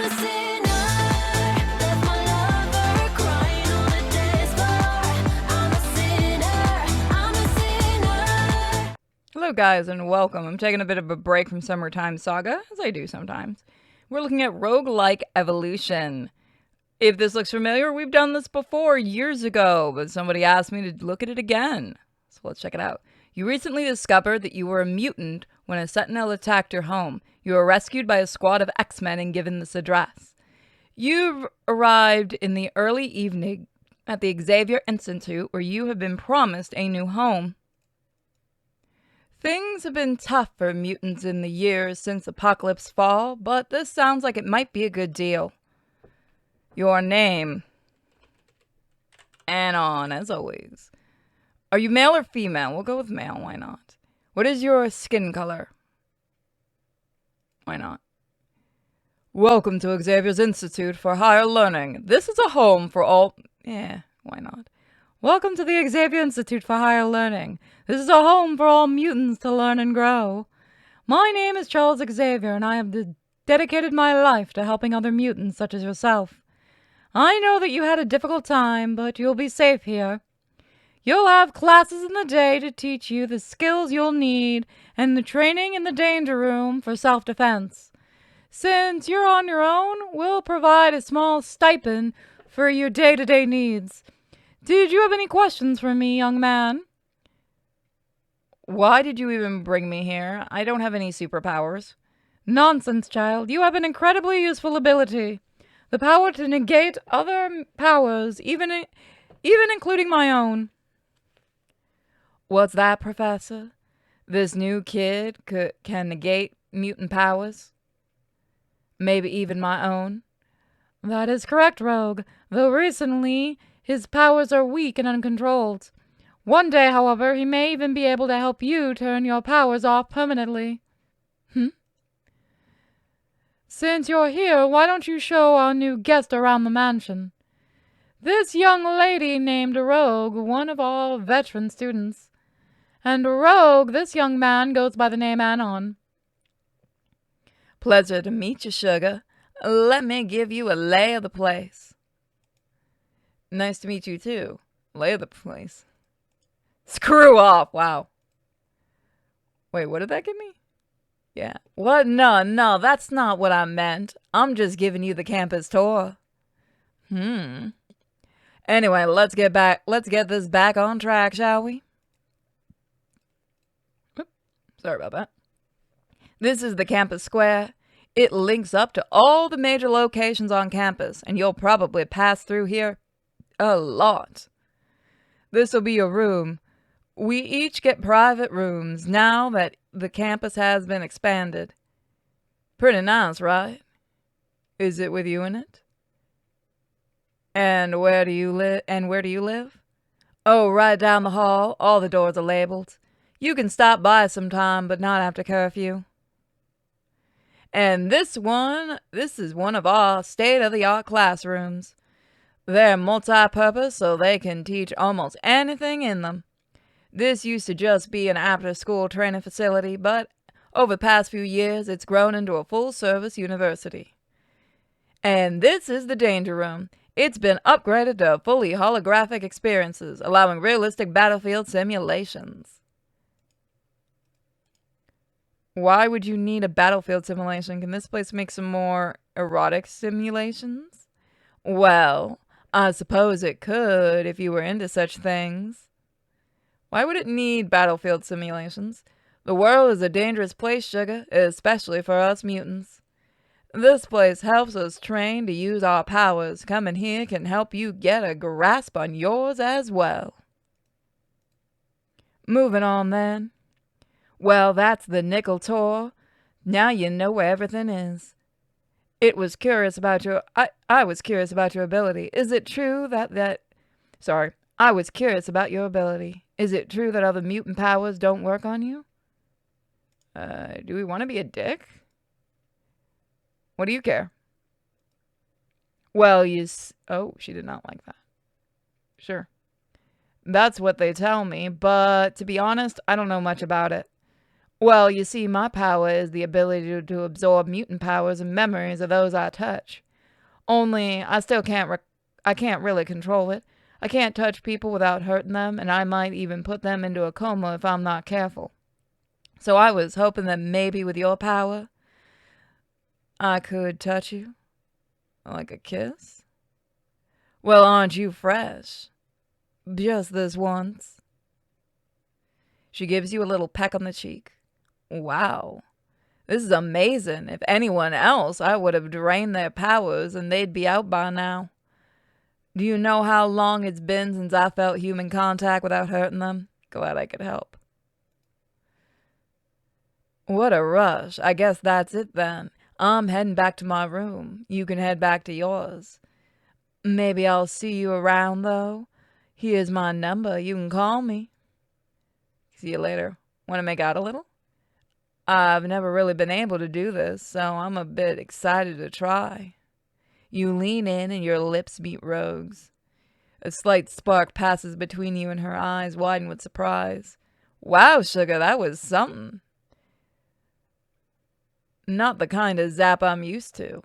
Hello guys and welcome. I'm taking a bit of a break from Summertime Saga, as I do sometimes. We're looking at Rogue-Like Evolution. If this looks familiar, we've done this before years ago, but somebody asked me to look at it again. So let's check it out. You recently discovered that you were a mutant when a sentinel attacked your home. You were rescued by a squad of X-men and given this address. You've arrived in the early evening at the Xavier Institute, where you have been promised a new home. Things have been tough for mutants in the years since Apocalypse Fall, but this sounds like it might be a good deal. Your name. Anon, as always. Are you male or female? We'll go with male, why not? What is your skin color? Why not? Welcome to Xavier's Institute for Higher Learning. This is a home for all... why not? Welcome to the Xavier Institute for Higher Learning. This is a home for all mutants to learn and grow. My name is Charles Xavier, and I have dedicated my life to helping other mutants such as yourself. I know that you had a difficult time, but you'll be safe here. You'll have classes in the day to teach you the skills you'll need and the training in the danger room for self-defense. Since you're on your own, we'll provide a small stipend for your day-to-day needs. Did you have any questions for me, young man? Why did you even bring me here? I don't have any superpowers. Nonsense, child. You have an incredibly useful ability. The power to negate other powers, even including my own. What's that, Professor? This new kid can negate mutant powers? Maybe even my own? That is correct, Rogue. Though recently, his powers are weak and uncontrolled. One day, however, he may even be able to help you turn your powers off permanently. Since you're here, why don't you show our new guest around the mansion? This young lady named Rogue, one of our veteran students. And Rogue, this young man, goes by the name Anon. Pleasure to meet you, sugar. Let me give you a lay of the place. Nice to meet you, too. Lay of the place. Screw off! Wow. Wait, what did that give me? Yeah. What? No, that's not what I meant. I'm just giving you the campus tour. Anyway, let's get this back on track, shall we? Oops, sorry about that. This is the campus square. It links up to all the major locations on campus, and you'll probably pass through here a lot. This will be your room. We each get private rooms now that the campus has been expanded. Pretty nice, right? Is it with you in it? And where do you live? Oh, right down the hall. All the doors are labeled. You can stop by sometime, but not after curfew. And this is one of our state-of-the-art classrooms. They're multi-purpose, so they can teach almost anything in them. This used to just be an after-school training facility, but over the past few years, it's grown into a full-service university. And this is the danger room. It's been upgraded to fully holographic experiences, allowing realistic battlefield simulations. Why would you need a battlefield simulation? Can this place make some more erotic simulations? Well, I suppose it could if you were into such things. Why would it need battlefield simulations? The world is a dangerous place, sugar, especially for us mutants. This place helps us train to use our powers. Coming here can help you get a grasp on yours as well. Moving on then. Well, that's the nickel tour. Now you know where everything is. I was curious about your ability. Is it true I was curious about your ability. Is it true that other mutant powers don't work on you? Do we want to be a dick? What do you care? Well, oh, she did not like that. Sure. That's what they tell me, but to be honest, I don't know much about it. Well, you see, my power is the ability to absorb mutant powers and memories of those I touch. Only, I still I can't really control it. I can't touch people without hurting them, and I might even put them into a coma if I'm not careful. So I was hoping that maybe with your power, I could touch you. Like a kiss? Well, aren't you fresh? Just this once. She gives you a little peck on the cheek. Wow. This is amazing. If anyone else, I would have drained their powers and they'd be out by now. Do you know how long it's been since I felt human contact without hurting them? Glad I could help. What a rush. I guess that's it then. I'm heading back to my room. You can head back to yours. Maybe I'll see you around, though. Here's my number. You can call me. See you later. Want to make out a little? I've never really been able to do this, so I'm a bit excited to try. You lean in and your lips meet Rogue's. A slight spark passes between you and her eyes widen with surprise. Wow, sugar, that was something. Not the kind of zap I'm used to.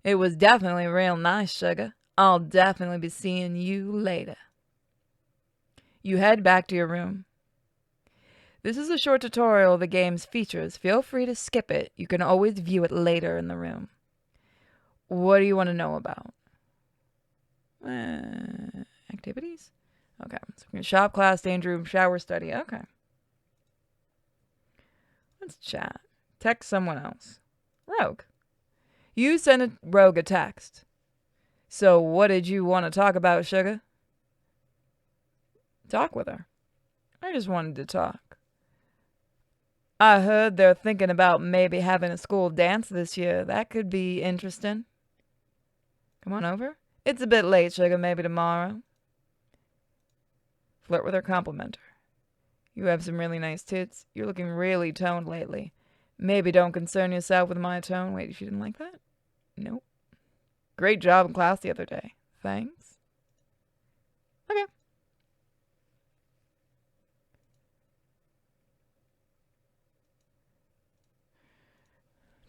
It was definitely real nice, sugar. I'll definitely be seeing you later. You head back to your room. This is a short tutorial of the game's features. Feel free to skip it. You can always view it later in the room. What do you want to know about? Activities? Okay. So we're going to shop, class, danger room, shower, study. Okay. Let's chat. Text someone else. Rogue. You sent a Rogue a text. So what did you want to talk about, sugar? Talk with her. I just wanted to talk. I heard they're thinking about maybe having a school dance this year. That could be interesting. Come on over. It's a bit late, sugar. Maybe tomorrow. Flirt with her, compliment her. You have some really nice tits. You're looking really toned lately. Maybe don't concern yourself with my tone. Wait, she didn't like that? Nope. Great job in class the other day. Thanks. Okay.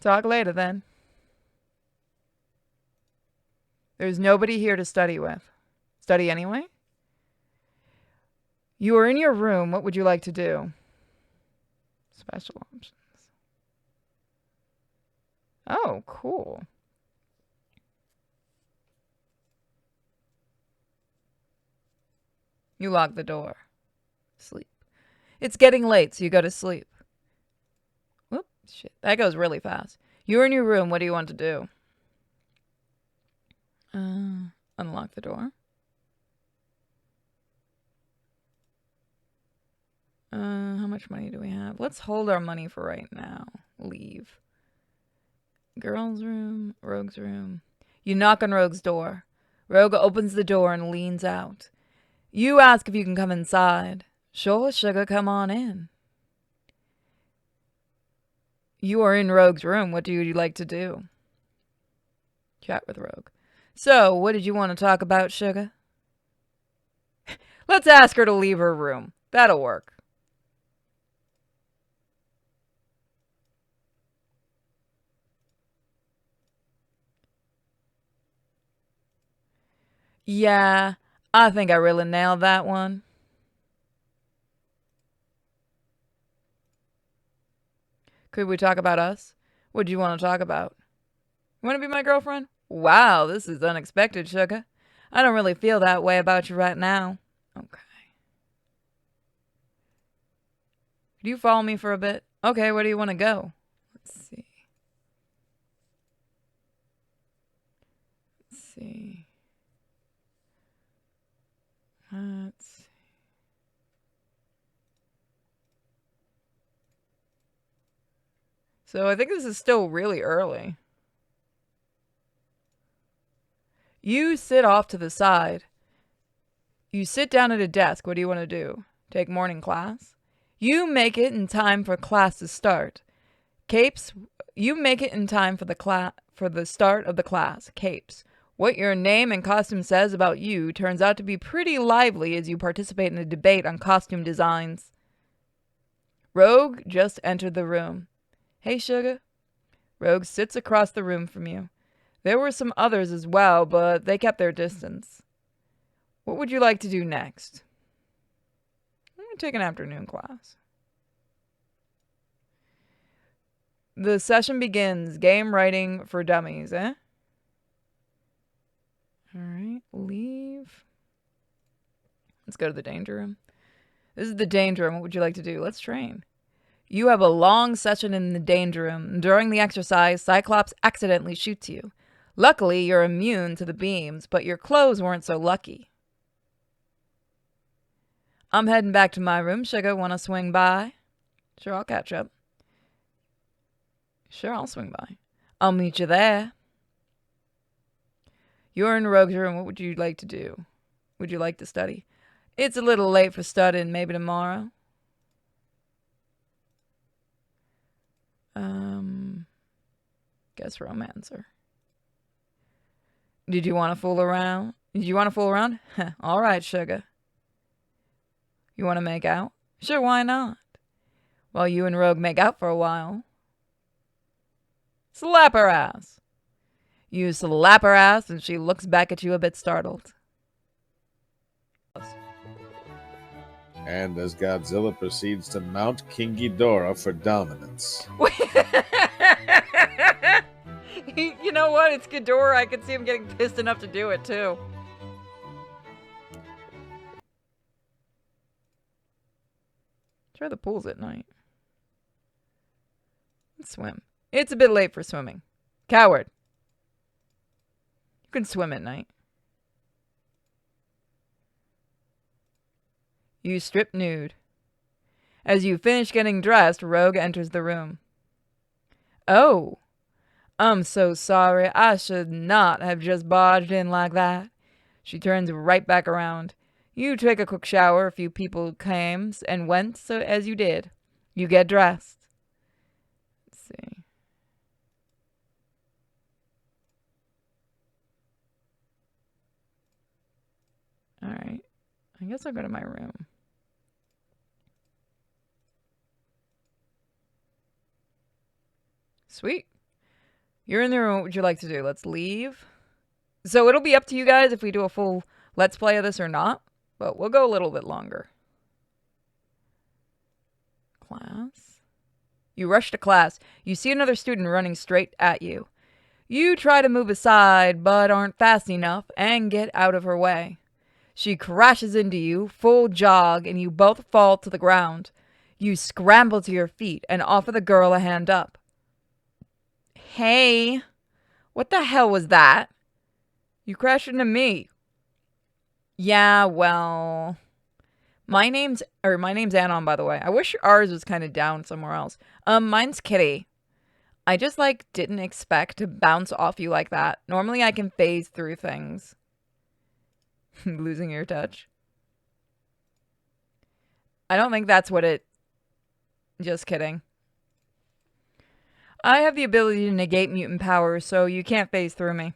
Talk later, then. There's nobody here to study with. Study anyway? You are in your room. What would you like to do? Special options. Oh, cool. You lock the door. Sleep. It's getting late, so you go to sleep. Whoop, shit. That goes really fast. You're in your room. What do you want to do? Unlock the door. How much money do we have? Let's hold our money for right now. Leave. Girl's room. Rogue's room. You knock on Rogue's door. Rogue opens the door and leans out. You ask if you can come inside. Sure, sugar, come on in. You are in Rogue's room. What do you like to do? Chat with Rogue. So, what did you want to talk about, sugar? Let's ask her to leave her room. That'll work. Yeah, I think I really nailed that one. Could we talk about us? What do you want to talk about? You want to be my girlfriend? Wow, this is unexpected, sugar. I don't really feel that way about you right now. Okay. Could you follow me for a bit? Okay, where do you want to go? Let's see. Let's see. Let's see. So I think this is still really early. You sit off to the side. You sit down at a desk. What do you want to do? Take morning class? You make it in time for class to start. Capes, you make it in time for the start of the class. Capes, what your name and costume says about you turns out to be pretty lively as you participate in a debate on costume designs. Rogue just entered the room. Hey, Sugar. Rogue sits across the room from you. There were some others as well, but they kept their distance. What would you like to do next? I'm going to take an afternoon class. The session begins. Game writing for dummies, eh? Alright, leave. Let's go to the danger room. This is the danger room. What would you like to do? Let's train. You have a long session in the danger room. During the exercise, Cyclops accidentally shoots you. Luckily, you're immune to the beams, but your clothes weren't so lucky. I'm heading back to my room. Sugar, wanna swing by? Sure, I'll catch up. Sure, I'll swing by. I'll meet you there. You're in Rogue's room. What would you like to do? Would you like to study? It's a little late for studying. Maybe tomorrow. Guess romancer. Did you want to fool around? All right, Sugar. You want to make out? Sure, why not? Well, you and Rogue make out for a while. Slap her ass. You slap her ass and she looks back at you a bit startled. And as Godzilla proceeds to mount King Ghidorah for dominance. You know what? It's Ghidorah. I could see him getting pissed enough to do it, too. Try the pools at night. Let's swim. It's a bit late for swimming. Coward. You can swim at night. You strip nude. As you finish getting dressed, Rogue enters the room. Oh. I'm so sorry. I should not have just barged in like that. She turns right back around. You take a quick shower. A few people came and went, so as you did. You get dressed. Let's see. Alright. I guess I'll go to my room. Sweet. You're in the room. What would you like to do? Let's leave. So it'll be up to you guys if we do a full let's play of this or not. But we'll go a little bit longer. Class. You rush to class. You see another student running straight at you. You try to move aside, but aren't fast enough and get out of her way. She crashes into you, full jog, and you both fall to the ground. You scramble to your feet and offer the girl a hand up. Hey, what the hell was that? You crashed into me. Yeah, well, my name's Anon, by the way. I wish ours was kind of down somewhere else. Mine's Kitty. I just, didn't expect to bounce off you like that. Normally I can phase through things. Losing your touch. I don't think that's what it... Just kidding. I have the ability to negate mutant powers, so you can't phase through me.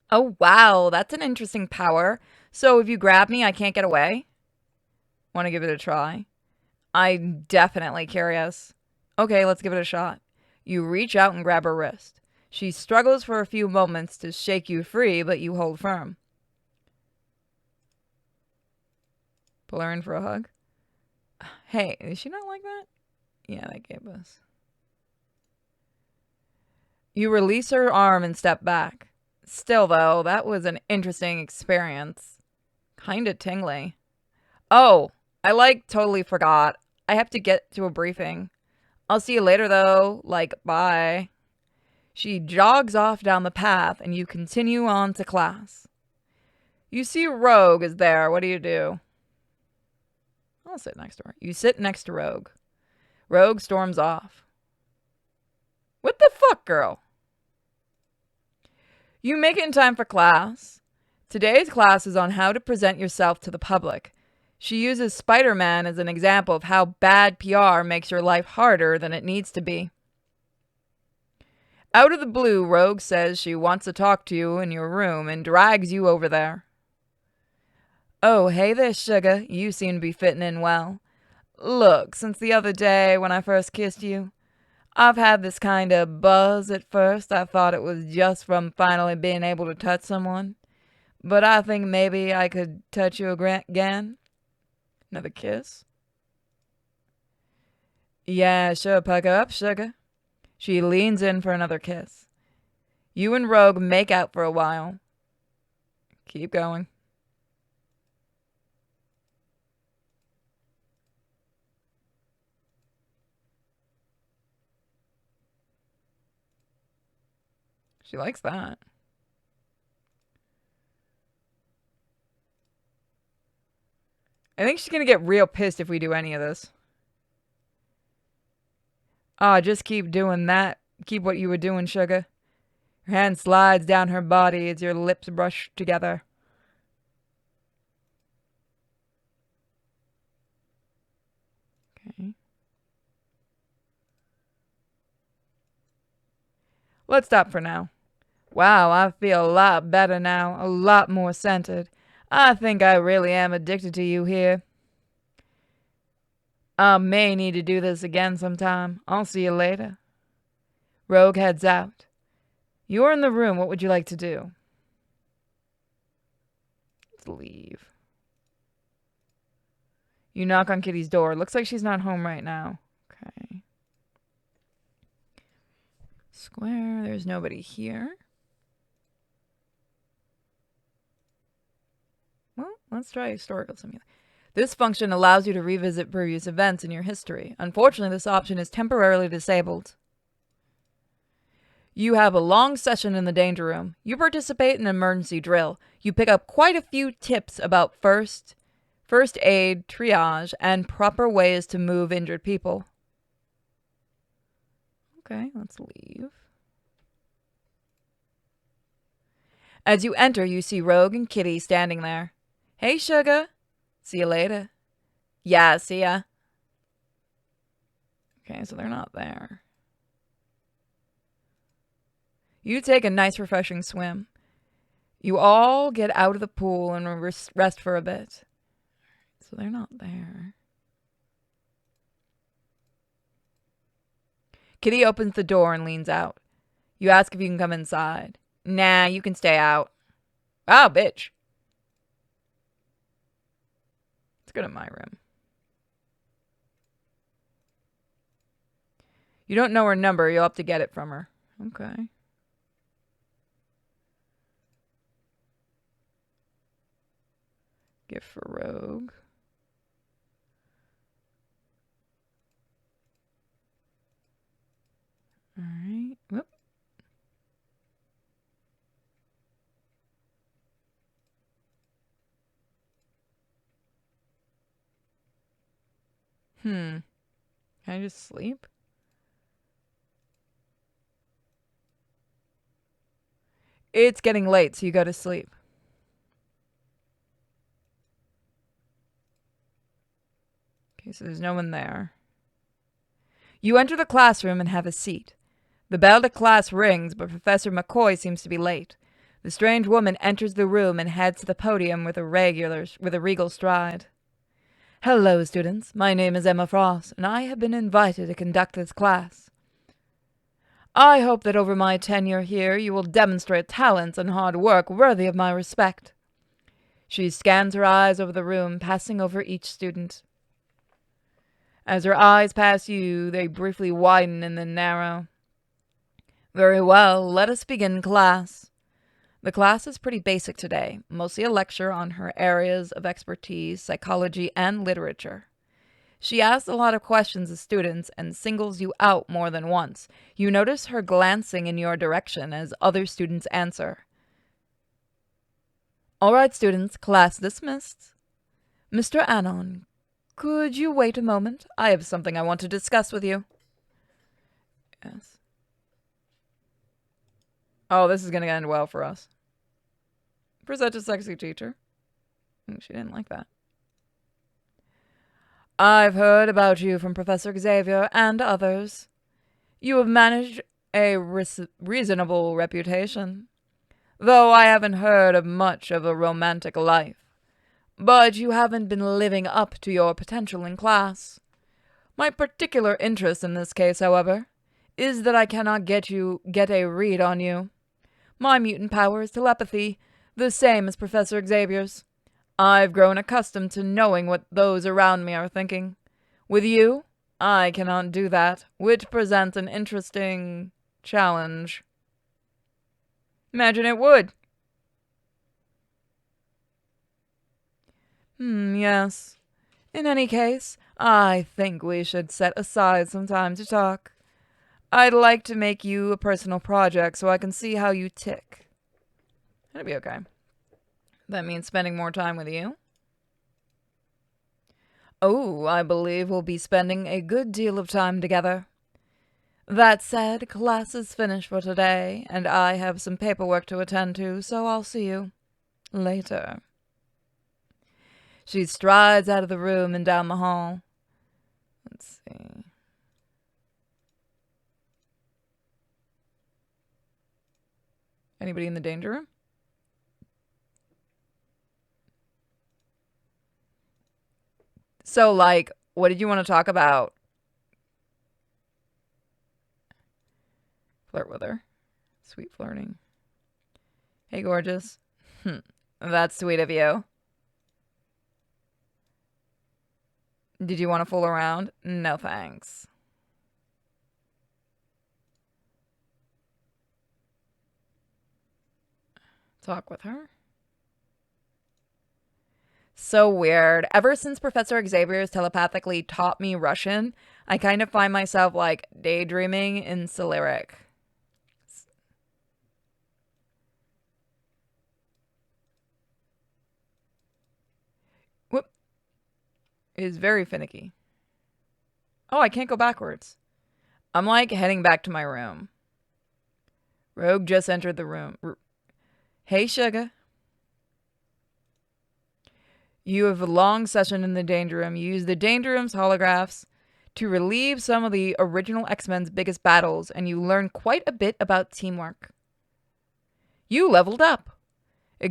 Oh, wow, that's an interesting power. So if you grab me, I can't get away? Want to give it a try? I'm definitely curious. Okay, let's give it a shot. You reach out and grab her wrist. She struggles for a few moments to shake you free, but you hold firm. Pull her in for a hug. Hey, is she not like that? Yeah, that gave us. You release her arm and step back. Still, though, that was an interesting experience. Kinda tingly. Oh, I totally forgot. I have to get to a briefing. I'll see you later, though. Bye. She jogs off down the path, and you continue on to class. You see Rogue is there. What do? I'll sit next to her. You sit next to Rogue. Rogue storms off. What the fuck, girl? You make it in time for class. Today's class is on how to present yourself to the public. She uses Spider-Man as an example of how bad PR makes your life harder than it needs to be. Out of the blue, Rogue says she wants to talk to you in your room and drags you over there. Oh, hey there, Sugar. You seem to be fitting in well. Look, since the other day when I first kissed you, I've had this kind of buzz at first. I thought it was just from finally being able to touch someone. But I think maybe I could touch you again. Another kiss? Yeah, sure, pucker up, sugar. She leans in for another kiss. You and Rogue make out for a while. Keep going. She likes that. I think she's gonna get real pissed if we do any of this. Ah, just keep doing that. Keep what you were doing, sugar. Her hand slides down her body as your lips brush together. Okay. Let's stop for now. Wow, I feel a lot better now, a lot more centered. I think I really am addicted to you here. I may need to do this again sometime. I'll see you later. Rogue heads out. You're in the room. What would you like to do? Let's leave. You knock on Kitty's door. Looks like she's not home right now. Okay. Square. There's nobody here. Well, let's try historical simulation. This function allows you to revisit previous events in your history. Unfortunately, this option is temporarily disabled. You have a long session in the danger room. You participate in an emergency drill. You pick up quite a few tips about first aid, triage, and proper ways to move injured people. Okay, let's leave. As you enter, you see Rogue and Kitty standing there. Hey, sugar. See you later. Yeah, see ya. Okay, so they're not there. You take a nice refreshing swim. You all get out of the pool and rest for a bit. So they're not there. Kitty opens the door and leans out. You ask if you can come inside. Nah, you can stay out. Oh, bitch. Let's go to my room. You don't know her number. You'll have to get it from her. Okay. Gift for Rogue. Alright. Whoop. Can I just sleep? It's getting late, so you go to sleep. Okay, so there's no one there. You enter the classroom and have a seat. The bell to class rings, but Professor McCoy seems to be late. The strange woman enters the room and heads to the podium with a regal stride. Hello, students. My name is Emma Frost, and I have been invited to conduct this class. I hope that over my tenure here you will demonstrate talents and hard work worthy of my respect. She scans her eyes over the room, passing over each student. As her eyes pass you, they briefly widen and then narrow. Very well, let us begin class. The class is pretty basic today, mostly a lecture on her areas of expertise, psychology, and literature. She asks a lot of questions of students and singles you out more than once. You notice her glancing in your direction as other students answer. All right, students, class dismissed. Mr. Anon, could you wait a moment? I have something I want to discuss with you. Yes. Oh, this is going to end well for us. For such a sexy teacher. She didn't like that. I've heard about you from Professor Xavier and others. You have managed a reasonable reputation, though I haven't heard of much of a romantic life. But you haven't been living up to your potential in class. My particular interest in this case, however, is that I cannot get a read on you. My mutant power is telepathy, the same as Professor Xavier's. I've grown accustomed to knowing what those around me are thinking. With you, I cannot do that, which presents an interesting challenge. Imagine it would. Yes. In any case, I think we should set aside some time to talk. I'd like to make you a personal project so I can see how you tick. That'd be okay. That means spending more time with you. Oh, I believe we'll be spending a good deal of time together. That said, class is finished for today, and I have some paperwork to attend to, so I'll see you later. She strides out of the room and down the hall. Let's see. Anybody in the danger room? So, like, what did you want to talk about? Flirt with her. Sweet flirting. Hey, gorgeous. That's sweet of you. Did you want to fool around? No, thanks. Talk with her. So weird. Ever since Professor Xavier has telepathically taught me Russian, I kind of find myself, like, daydreaming in Cyrillic. Whoop. It is very finicky. Oh, I can't go backwards. I'm, like, heading back to my room. Rogue just entered the room. Hey, sugar. You have a long session in the danger room. You use the danger room's holographs to relieve some of the original X-Men's biggest battles, and you learn quite a bit about teamwork. You leveled up.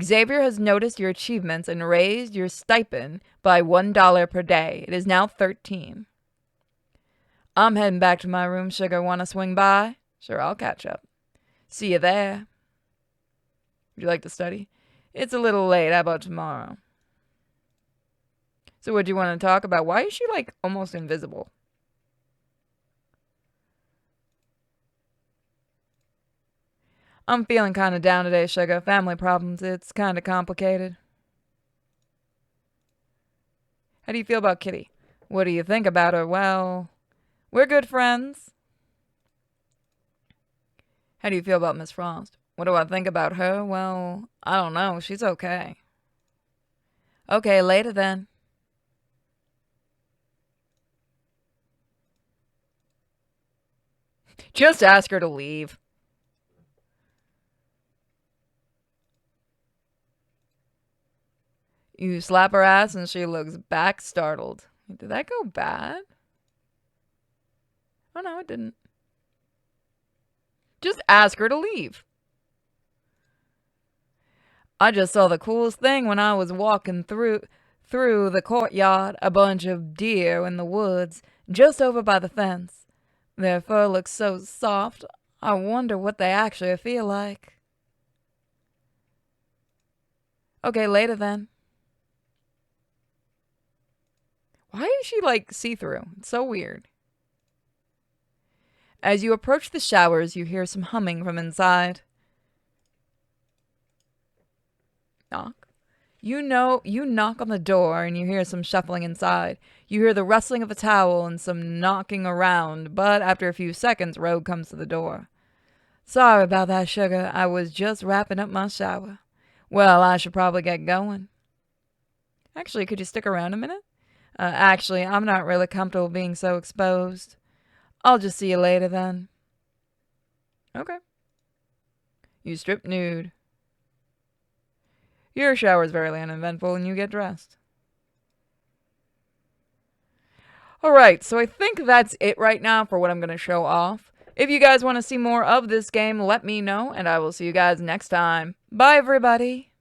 Xavier has noticed your achievements and raised your stipend by $1 per day. It is now 13. I'm heading back to my room, sugar. Wanna swing by? Sure, I'll catch up. See you there. Would you like to study? It's a little late. How about tomorrow? So what do you want to talk about? Why is she, like, almost invisible? I'm feeling kind of down today, sugar. Family problems. It's kind of complicated. How do you feel about Kitty? What do you think about her? Well, we're good friends. How do you feel about Miss Frost? What do I think about her? Well, I don't know. She's okay. Okay, later then. Just ask her to leave. You slap her ass and she looks back startled. Did that go bad? Oh no, it didn't. Just ask her to leave. I just saw the coolest thing when I was walking through the courtyard. A bunch of deer in the woods just over by the fence. Their fur looks so soft. I wonder what they actually feel like. Okay, later then. Why is she, like, see-through? It's so weird. As you approach the showers, you hear some humming from inside. Knock. You knock on the door and you hear some shuffling inside. You hear the rustling of a towel and some knocking around, but after a few seconds, Rogue comes to the door. Sorry about that, sugar. I was just wrapping up my shower. Well, I should probably get going. Actually, could you stick around a minute? Actually, I'm not really comfortable being so exposed. I'll just see you later then. Okay. You strip nude. Your shower is very uneventful and you get dressed. Alright, so I think that's it right now for what I'm going to show off. If you guys want to see more of this game, let me know, and I will see you guys next time. Bye, everybody!